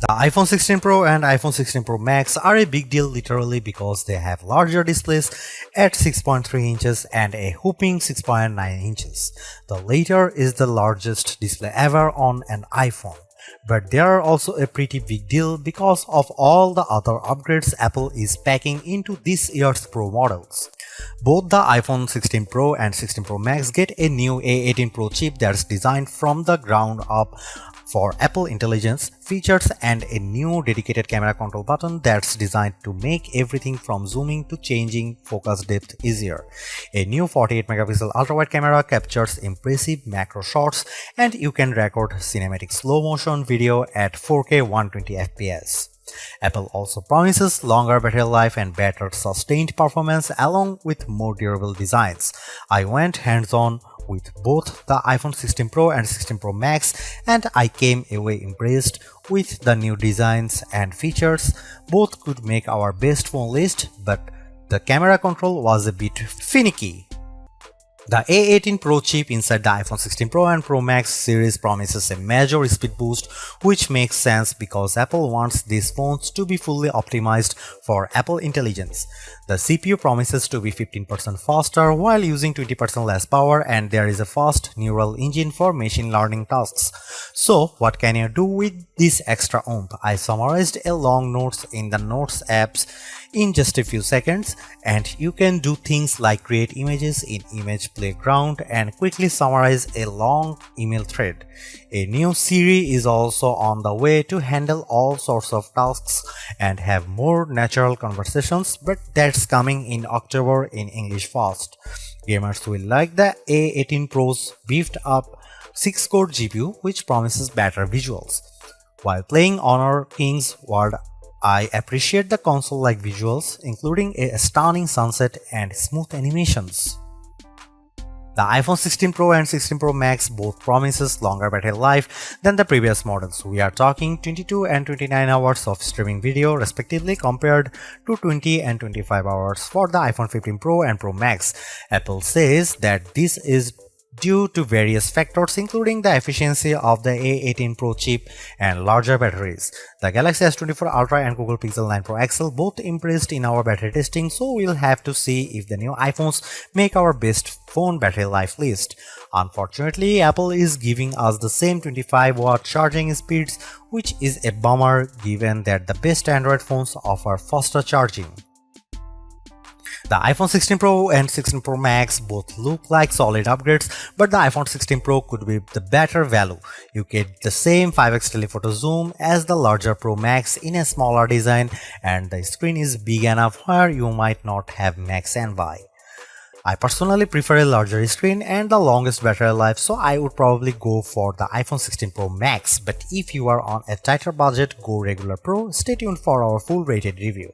The iPhone 16 Pro and iPhone 16 Pro Max are a big deal literally because they have larger displays at 6.3 inches and a whopping 6.9 inches. The latter is the largest display ever on an iPhone. But they are also a pretty big deal because of all the other upgrades Apple is packing into this year's Pro models. Both the iPhone 16 Pro and 16 Pro Max get a new A18 Pro chip that's designed from the ground up for Apple Intelligence features and a new dedicated camera control button that's designed to make everything from zooming to changing focus depth easier. A new 48 megapixel ultra-wide camera captures impressive macro shots and you can record cinematic slow motion video at 4K 120 fps. Apple also promises longer battery life and better sustained performance along with more durable designs. I went hands-on with both the iPhone 16 Pro and 16 Pro Max and I came away impressed with the new designs and features. Both could make our best phone list, but the camera control was a bit finicky. The A18 Pro chip inside the iPhone 16 Pro and Pro Max series promises a major speed boost, which makes sense because Apple wants these phones to be fully optimized for Apple Intelligence. The CPU promises to be 15% faster while using 20% less power, and there is a fast neural engine for machine learning tasks. So what can you do with this extra oomph? I summarized a long notes in the Notes apps in just a few seconds, and you can do things like create images in Image Playground and quickly summarize a long email thread. A new Siri is also on the way to handle all sorts of tasks and have more natural conversations, but that's coming in October in English fast. Gamers will like the A18 Pro's beefed up 6-core GPU, which promises better visuals. While playing Honor King's World, I appreciate the console-like visuals, including a stunning sunset and smooth animations. The iPhone 16 Pro and 16 Pro Max both promises longer battery life than the previous models. We are talking 22 and 29 hours of streaming video respectively compared to 20 and 25 hours for the iPhone 15 Pro and Pro Max. Apple says that this is due to various factors including the efficiency of the A18 Pro chip and larger batteries. The Galaxy S24 Ultra and Google Pixel 9 Pro XL both impressed in our battery testing, so we'll have to see if the new iPhones make our best phone battery life list. Unfortunately, Apple is giving us the same 25-watt charging speeds, which is a bummer given that the best Android phones offer faster charging. The iPhone 16 Pro and 16 Pro Max both look like solid upgrades, but the iPhone 16 Pro could be the better value. You get the same 5x telephoto zoom as the larger Pro Max in a smaller design, and the screen is big enough where you might not have Max envy. I personally prefer a larger screen and the longest battery life, so I would probably go for the iPhone 16 Pro Max, but if you are on a tighter budget, go regular Pro. Stay tuned for our full rated review.